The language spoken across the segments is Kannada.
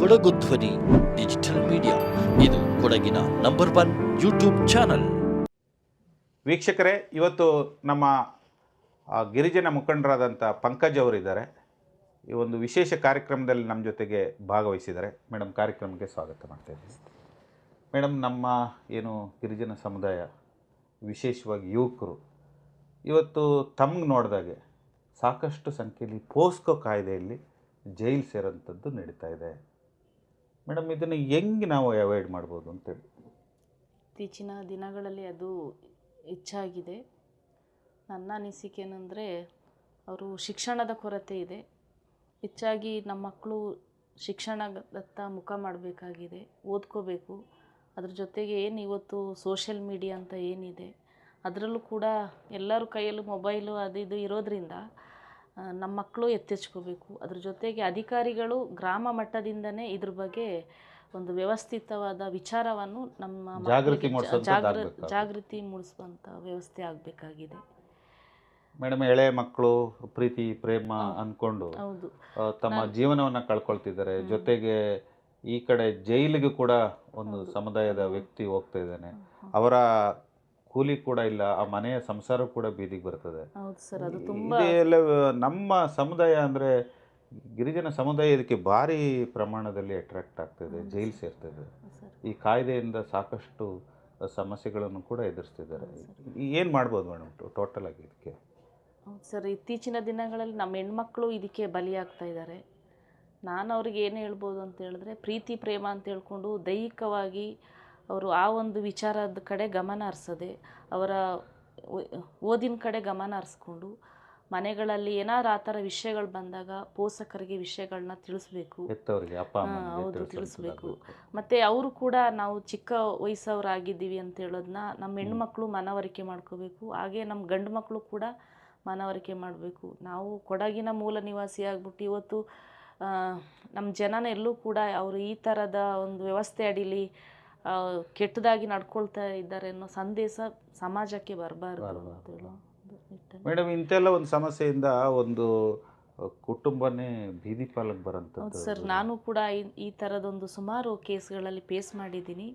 ಕೊಡಗು ಧ್ವನಿ ಡಿಜಿಟಲ್ ಮೀಡಿಯಾ, ಇದು ಕೊಡಗಿನ ನಂಬರ್ 1 ಯೂಟ್ಯೂಬ್ ಚಾನಲ್. ವೀಕ್ಷಕರೇ, ಇವತ್ತು ನಮ್ಮ ಗಿರಿಜನ ಮುಖಂಡರಾದಂಥ ಪಂಕಜ್ ಅವರಿದ್ದಾರೆ. ಈ ಒಂದು ವಿಶೇಷ ಕಾರ್ಯಕ್ರಮದಲ್ಲಿ ನಮ್ಮ ಜೊತೆಗೆ ಭಾಗವಹಿಸಿದ್ದಾರೆ. ಮೇಡಮ್, ಕಾರ್ಯಕ್ರಮಕ್ಕೆ ಸ್ವಾಗತ ಮಾಡ್ತಾ ಇದ್ದೀನಿ. ಮೇಡಮ್, ನಮ್ಮ ಏನು ಗಿರಿಜನ ಸಮುದಾಯ, ವಿಶೇಷವಾಗಿ ಯುವಕರು, ಇವತ್ತು ತಮ್ಗೆ ನೋಡಿದಾಗೆ ಸಾಕಷ್ಟು ಸಂಖ್ಯೆಯಲ್ಲಿ ಪೋಸ್ಕೋ ಕಾಯ್ದೆಯಲ್ಲಿ ಜೈಲು ಸೇರೋಂಥದ್ದು ನಡೀತಾ ಇದೆ. ಮೇಡಮ್, ಇದನ್ನು ಹೆಂಗೆ ನಾವು ಅವಾಯ್ಡ್ ಮಾಡ್ಬೋದು ಅಂತೇಳಿ? ಇತ್ತೀಚಿನ ದಿನಗಳಲ್ಲಿ ಅದು ಹೆಚ್ಚಾಗಿದೆ. ನನ್ನ ಅನಿಸಿಕೆ ಏನಂದರೆ, ಅವರು ಶಿಕ್ಷಣದ ಕೊರತೆ ಇದೆ. ಹೆಚ್ಚಾಗಿ ನಮ್ಮ ಮಕ್ಕಳು ಶಿಕ್ಷಣದತ್ತ ಮುಖ ಮಾಡಬೇಕಾಗಿದೆ, ಓದ್ಕೋಬೇಕು. ಅದ್ರ ಜೊತೆಗೆ ಏನು ಇವತ್ತು ಸೋಷಿಯಲ್ ಮೀಡಿಯಾ ಅಂತ ಏನಿದೆ, ಅದರಲ್ಲೂ ಕೂಡ ಎಲ್ಲರ ಕೈಯಲ್ಲೂ ಮೊಬೈಲು ಅದು ಇದು ಇರೋದ್ರಿಂದ ನಮ್ಮ ಮಕ್ಕಳು ಎಚ್ಚೆತ್ಕೋಬೇಕು. ಅದ್ರ ಜೊತೆಗೆ ಅಧಿಕಾರಿಗಳು ಗ್ರಾಮ ಮಟ್ಟದಿಂದನೇ ಇದ್ರ ಬಗ್ಗೆ ಒಂದು ವ್ಯವಸ್ಥಿತವಾದ ವಿಚಾರವನ್ನು ನಮ್ಮ ಜಾಗೃತಿ ಮೂಡಿಸುವಂಥ ವ್ಯವಸ್ಥೆ ಆಗಬೇಕಾಗಿದೆ. ಮೇಡಮ್, ಎಳೆ ಮಕ್ಕಳು ಪ್ರೀತಿ ಪ್ರೇಮ ಅಂದ್ಕೊಂಡು ತಮ್ಮ ಜೀವನವನ್ನು ಕಳ್ಕೊಳ್ತಿದ್ದಾರೆ. ಜೊತೆಗೆ ಈ ಕಡೆ ಜೈಲಿಗೆ ಕೂಡ ಒಂದು ಸಮುದಾಯದ ವ್ಯಕ್ತಿ ಹೋಗ್ತಾ ಇದ್ದಾನೆ. ಅವರ ಕೂಲಿ ಕೂಡ ಇಲ್ಲ, ಆ ಮನೆಯ ಸಂಸಾರ ಕೂಡ ಬೀದಿಗೆ ಬರ್ತದೆ. ಇದೆಲ್ಲ ನಮ್ಮ ಸಮುದಾಯ ಅಂದರೆ ಗಿರಿಜನ ಸಮುದಾಯ ಇದಕ್ಕೆ ಭಾರಿ ಪ್ರಮಾಣದಲ್ಲಿ ಅಟ್ರಾಕ್ಟ್ ಆಗ್ತಿದೆ, ಜೈಲು ಸೇರ್ತಿದೆ. ಈ ಕಾಯ್ದೆಯಿಂದ ಸಾಕಷ್ಟು ಸಮಸ್ಯೆಗಳನ್ನು ಕೂಡ ಎದುರಿಸ್ತಿದ್ದಾರೆ. ಏನು ಮಾಡ್ಬೋದು ಮೇಡಮ್ ಟೋಟಲ್ ಆಗಿ ಇದಕ್ಕೆ? ಹೌದು ಸರ್, ಇತ್ತೀಚಿನ ದಿನಗಳಲ್ಲಿ ನಮ್ಮ ಹೆಣ್ಮಕ್ಳು ಇದಕ್ಕೆ ಬಲಿಯಾಗ್ತಾ ಇದ್ದಾರೆ. ನಾನು ಅವ್ರಿಗೆ ಏನು ಹೇಳ್ಬೋದು ಅಂತ ಹೇಳಿದ್ರೆ, ಪ್ರೀತಿ ಪ್ರೇಮ ಅಂತ ಹೇಳ್ಕೊಂಡು ದೈಹಿಕವಾಗಿ ಅವರು ಆ ಒಂದು ವಿಚಾರದ ಕಡೆ ಗಮನ ಹರಿಸದೆ, ಅವರ ಓದಿನ ಕಡೆ ಗಮನ ಹರಿಸ್ಕೊಂಡು ಮನೆಗಳಲ್ಲಿ ಏನಾರು ಆ ಥರ ವಿಷಯಗಳು ಬಂದಾಗ ಪೋಷಕರಿಗೆ ವಿಷಯಗಳನ್ನ ತಿಳಿಸ್ಬೇಕು. ಹೌದು, ತಿಳಿಸ್ಬೇಕು. ಮತ್ತು ಅವರು ಕೂಡ ನಾವು ಚಿಕ್ಕ ವಯಸ್ಸವರಾಗಿದ್ದೀವಿ ಅಂತ ಹೇಳೋದನ್ನ ನಮ್ಮ ಹೆಣ್ಮಕ್ಳು ಮನವರಿಕೆ ಮಾಡ್ಕೋಬೇಕು. ಹಾಗೆ ನಮ್ಮ ಗಂಡು ಮಕ್ಕಳು ಕೂಡ ಮನವರಿಕೆ ಮಾಡಬೇಕು. ನಾವು ಕೊಡಗಿನ ಮೂಲ ನಿವಾಸಿ ಆಗ್ಬಿಟ್ಟು ಇವತ್ತು ನಮ್ಮ ಜನನ ಎಲ್ಲೂ ಕೂಡ ಅವರು ಈ ಥರದ ಒಂದು ವ್ಯವಸ್ಥೆ ಅಡಿಲಿ ಕೆಟ್ಟದಾಗಿ ನಡ್ಕೊಳ್ತಾ ಇದ್ದಾರೆ ಅನ್ನೋ ಸಂದೇಶ ಸಮಾಜಕ್ಕೆ ಬರಬಾರ್ದು. ಮೇಡಮ್, ಇಂತೆಲ್ಲ ಒಂದು ಸಮಸ್ಯೆಯಿಂದ ಒಂದು ಕುಟುಂಬನೇ ಬೀದಿ ಪಾಲಕ್ಕೆ ಬರೋಂಥದ್ದು. ಸರ್, ನಾನು ಕೂಡ ಈ ಥರದೊಂದು ಸುಮಾರು ಕೇಸ್ಗಳಲ್ಲಿ ಫೇಸ್ ಮಾಡಿದ್ದೀನಿ.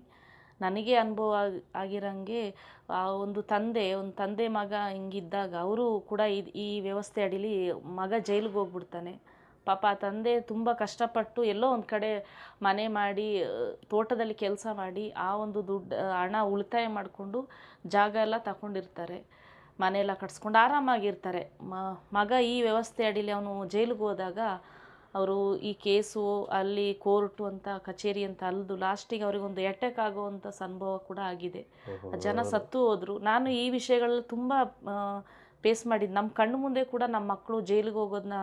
ನನಗೆ ಅನುಭವ ಆಗಿರಂಗೆ ಒಂದು ತಂದೆ ಮಗ ಹಿಂಗಿದ್ದಾಗ ಅವರು ಕೂಡ ಈ ವ್ಯವಸ್ಥೆ ಅಡಿಲಿ ಮಗ ಜೈಲಿಗೆ ಹೋಗ್ಬಿಡ್ತಾನೆ. ಪಾಪ ಆ ತಂದೆ ತುಂಬ ಕಷ್ಟಪಟ್ಟು ಎಲ್ಲೋ ಒಂದು ಕಡೆ ಮನೆ ಮಾಡಿ ತೋಟದಲ್ಲಿ ಕೆಲಸ ಮಾಡಿ ಆ ಒಂದು ಹಣ ಉಳಿತಾಯ ಮಾಡಿಕೊಂಡು ಜಾಗ ಎಲ್ಲ ತಗೊಂಡಿರ್ತಾರೆ, ಮನೆಯೆಲ್ಲ ಕಟ್ಸ್ಕೊಂಡು ಆರಾಮಾಗಿರ್ತಾರೆ. ಮಗ ಈ ವ್ಯವಸ್ಥೆ ಅಡಿಲಿ ಅವನು ಜೈಲಿಗೆ ಹೋದಾಗ ಅವರು ಈ ಕೇಸು ಅಲ್ಲಿ ಕೋರ್ಟು ಅಂತ ಕಚೇರಿ ಅಂತ ಅಲ್ದು ಲಾಸ್ಟಿಗೆ ಅವ್ರಿಗೊಂದು ಅಟ್ಯಾಕ್ ಆಗುವಂಥ ಸಂಭವ ಕೂಡ ಆಗಿದೆ. ಜನ ಸತ್ತು ಹೋದರು. ನಾನು ಈ ವಿಷಯಗಳಲ್ಲಿ ತುಂಬ ಫೇಸ್ ಮಾಡಿದ್ದು. ನಮ್ಮ ಕಣ್ಣು ಮುಂದೆ ಕೂಡ ನಮ್ಮ ಮಕ್ಕಳು ಜೈಲಿಗೆ ಹೋಗೋದನ್ನ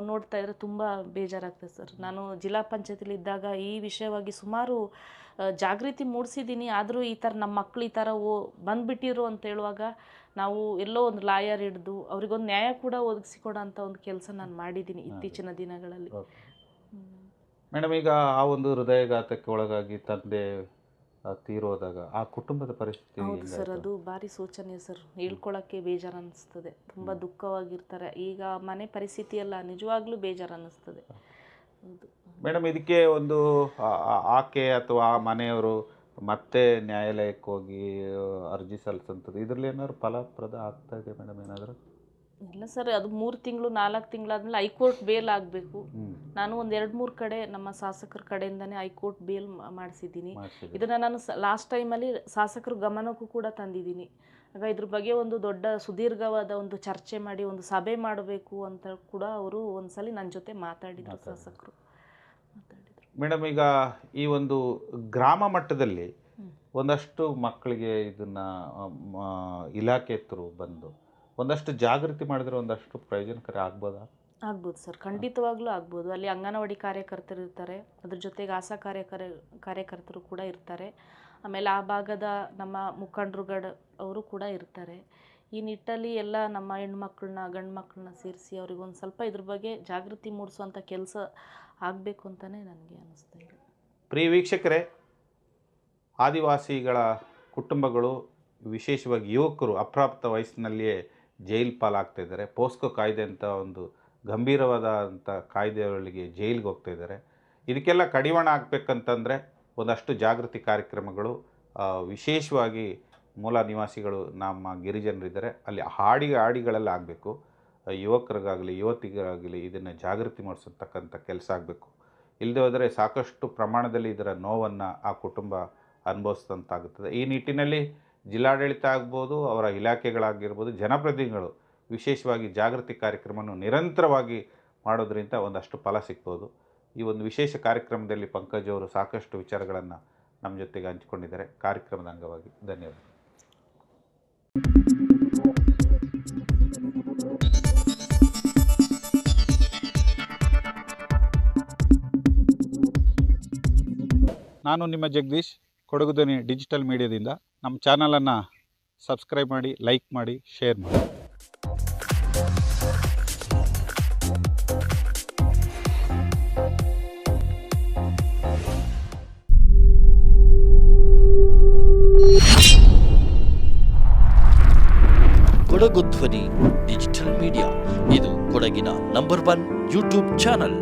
ನೋಡ್ತಾ ಇದ್ರೆ ತುಂಬ ಬೇಜಾರಾಗ್ತದೆ ಸರ್. ನಾನು ಜಿಲ್ಲಾ ಪಂಚಾಯತಿಲಿ ಇದ್ದಾಗ ಈ ವಿಷಯವಾಗಿ ಸುಮಾರು ಜಾಗೃತಿ ಮೂಡಿಸಿದ್ದೀನಿ. ಆದರೂ ಈ ಥರ ನಮ್ಮ ಮಕ್ಕಳು ಈ ಥರ ಬಂದುಬಿಟ್ಟಿರು ಅಂತ ಹೇಳುವಾಗ ನಾವು ಎಲ್ಲೋ ಒಂದು ಲಾಯರ್ ಹಿಡಿದು ಅವ್ರಿಗೊಂದು ನ್ಯಾಯ ಕೂಡ ಒದಗಿಸಿಕೊಡೋ ಅಂಥ ಒಂದು ಕೆಲಸ ನಾನು ಮಾಡಿದ್ದೀನಿ ಇತ್ತೀಚಿನ ದಿನಗಳಲ್ಲಿ. ಮೇಡಮ್, ಈಗ ಆ ಒಂದು ಹೃದಯಘಾತಕ್ಕೆ ಒಳಗಾಗಿ ತಂದೆ ತೀರೋದಾಗ ಆ ಕುಟುಂಬದ ಪರಿಸ್ಥಿತಿ? ಹೌದು ಸರ್, ಅದು ಭಾರಿ ಶೋಚನೀಯ ಸರ್. ಹೇಳ್ಕೊಳಕ್ಕೆ ಬೇಜಾರು ಅನ್ನಿಸ್ತದೆ. ತುಂಬ ದುಃಖವಾಗಿರ್ತಾರೆ. ಈಗ ಮನೆ ಪರಿಸ್ಥಿತಿ ಎಲ್ಲ ನಿಜವಾಗ್ಲೂ ಬೇಜಾರು ಅನ್ನಿಸ್ತದೆ. ಹೌದು ಮೇಡಮ್, ಇದಕ್ಕೆ ಒಂದು ಆಕೆ ಅಥವಾ ಆ ಮನೆಯವರು ಮತ್ತೆ ನ್ಯಾಯಾಲಯಕ್ಕೆ ಹೋಗಿ ಅರ್ಜಿ ಸಲ್ಲಿಸಂಥದ್ದು, ಇದರಲ್ಲಿ ಏನಾದ್ರು ಫಲಪ್ರದ ಆಗ್ತಾ ಇದೆ ಮೇಡಮ್ ಏನಾದರೂ? ಇಲ್ಲ ಸರ್, ಅದು 3 ತಿಂಗಳು 4 ತಿಂಗಳಾದ್ಮೇಲೆ ಹೈಕೋರ್ಟ್ ಬೇಲ್ ಆಗಬೇಕು. ನಾನು ಒಂದು 2-3 ಕಡೆ ನಮ್ಮ ಶಾಸಕರ ಕಡೆಯಿಂದನೇ ಹೈಕೋರ್ಟ್ ಬೇಲ್ ಮಾಡಿಸಿದ್ದೀನಿ. ಇದನ್ನು ನಾನು ಲಾಸ್ಟ್ ಟೈಮಲ್ಲಿ ಶಾಸಕರ ಗಮನಕ್ಕೂ ಕೂಡ ತಂದಿದ್ದೀನಿ. ಆಗ ಇದ್ರ ಬಗ್ಗೆ ಒಂದು ದೊಡ್ಡ ಸುದೀರ್ಘವಾದ ಒಂದು ಚರ್ಚೆ ಮಾಡಿ ಒಂದು ಸಭೆ ಮಾಡಬೇಕು ಅಂತ ಕೂಡ ಅವರು ಒಂದ್ಸಲಿ ನನ್ನ ಜೊತೆ ಮಾತಾಡಿದರು, ಶಾಸಕರು ಮಾತಾಡಿದರು. ಮೇಡಮ್, ಈಗ ಈ ಒಂದು ಗ್ರಾಮ ಮಟ್ಟದಲ್ಲಿ ಒಂದಷ್ಟು ಮಕ್ಕಳಿಗೆ ಇದನ್ನು ಇಲಾಖೆ ಥ್ರೂ ಬಂದು ಒಂದಷ್ಟು ಜಾಗೃತಿ ಮಾಡಿದ್ರೆ ಒಂದಷ್ಟು ಪ್ರಯೋಜನಕಾರಿ ಆಗ್ಬೋದಾ? ಆಗ್ಬೋದು ಸರ್, ಖಂಡಿತವಾಗ್ಲೂ ಆಗ್ಬೋದು. ಅಲ್ಲಿ ಅಂಗನವಾಡಿ ಕಾರ್ಯಕರ್ತರು ಇರ್ತಾರೆ, ಅದ್ರ ಜೊತೆಗೆ ಆಶಾ ಕಾರ್ಯಕರ್ತರು ಕೂಡ ಇರ್ತಾರೆ. ಆಮೇಲೆ ಆ ಭಾಗದ ನಮ್ಮ ಮುಖಂಡರುಗಳು ಅವರು ಕೂಡ ಇರ್ತಾರೆ. ಈ ನಿಟ್ಟಲ್ಲಿ ಎಲ್ಲ ನಮ್ಮ ಹೆಣ್ಮಕ್ಳನ್ನ ಗಂಡು ಮಕ್ಕಳನ್ನ ಸೇರಿಸಿ ಅವ್ರಿಗೊಂದು ಸ್ವಲ್ಪ ಇದ್ರ ಬಗ್ಗೆ ಜಾಗೃತಿ ಮೂಡಿಸುವಂಥ ಕೆಲಸ ಆಗಬೇಕು ಅಂತಲೇ ನನಗೆ ಅನ್ನಿಸ್ತಾ ಇದೆ. ಪ್ರಿಯ ವೀಕ್ಷಕರೇ, ಆದಿವಾಸಿಗಳ ಕುಟುಂಬಗಳು, ವಿಶೇಷವಾಗಿ ಯುವಕರು ಅಪ್ರಾಪ್ತ ವಯಸ್ಸಿನಲ್ಲಿಯೇ ಜೈಲು ಪಾಲಾಗ್ತಾಯಿದ್ದಾರೆ. ಪೋಸ್ಕೋ ಕಾಯ್ದೆ ಅಂತ ಒಂದು ಗಂಭೀರವಾದಂಥ ಕಾಯ್ದೆಯೊಳಗೆ ಜೈಲಿಗೆ ಹೋಗ್ತಾಯಿದ್ದಾರೆ. ಇದಕ್ಕೆಲ್ಲ ಕಡಿವಾಣ ಹಾಕ್ಬೇಕಂತಂದರೆ ಒಂದಷ್ಟು ಜಾಗೃತಿ ಕಾರ್ಯಕ್ರಮಗಳು, ವಿಶೇಷವಾಗಿ ಮೂಲ ನಿವಾಸಿಗಳು ನಮ್ಮ ಗಿರಿಜನರಿದ್ದಾರೆ ಅಲ್ಲಿ ಹಾಡಿಗಳಲ್ಲಿ ಆಗಬೇಕು. ಯುವಕರಿಗಾಗಲಿ ಯುವತಿಗರಾಗಲಿ ಇದನ್ನು ಜಾಗೃತಿ ಮಾಡಿಸತಕ್ಕಂಥ ಕೆಲಸ ಆಗಬೇಕು. ಇಲ್ಲದೆ ಹೋದರೆ ಸಾಕಷ್ಟು ಪ್ರಮಾಣದಲ್ಲಿ ಇದರ ನೋವನ್ನು ಆ ಕುಟುಂಬ ಅನುಭವಿಸಿದಂತಾಗುತ್ತದೆ. ಈ ನಿಟ್ಟಿನಲ್ಲಿ ಜಿಲ್ಲಾಡಳಿತ ಆಗ್ಬೋದು, ಅವರ ಇಲಾಖೆಗಳಾಗಿರ್ಬೋದು, ಜನಪ್ರತಿನಿಧಿಗಳು ವಿಶೇಷವಾಗಿ ಜಾಗೃತಿ ಕಾರ್ಯಕ್ರಮವನ್ನು ನಿರಂತರವಾಗಿ ಮಾಡೋದ್ರಿಂದ ಒಂದಷ್ಟು ಫಲ ಸಿಗ್ಬೋದು. ಈ ಒಂದು ವಿಶೇಷ ಕಾರ್ಯಕ್ರಮದಲ್ಲಿ ಪಂಕಜ್ ಅವರು ಸಾಕಷ್ಟು ವಿಚಾರಗಳನ್ನು ನಮ್ಮ ಜೊತೆಗೆ ಹಂಚಿಕೊಂಡಿದ್ದಾರೆ. ಕಾರ್ಯಕ್ರಮದ ಅಂಗವಾಗಿ ಧನ್ಯವಾದ. ನಾನು ನಿಮ್ಮ ಜಗದೀಶ್, ಕೊಡಗು ಧ್ವನಿ ಡಿಜಿಟಲ್ ಮೀಡಿಯಾದಿಂದ. ನಮ್ಮ ಚಾನಲನ್ನು ಸಬ್ಸ್ಕ್ರೈಬ್ ಮಾಡಿ, ಲೈಕ್ ಮಾಡಿ, ಶೇರ್ ಮಾಡಿ. ಕೊಡಗು ಧ್ವನಿ ಡಿಜಿಟಲ್ ಮೀಡಿಯಾ ಇದು ಕೊಡಗಿನ ನಂಬರ್ 1 ಯೂಟ್ಯೂಬ್ ಚಾನಲ್.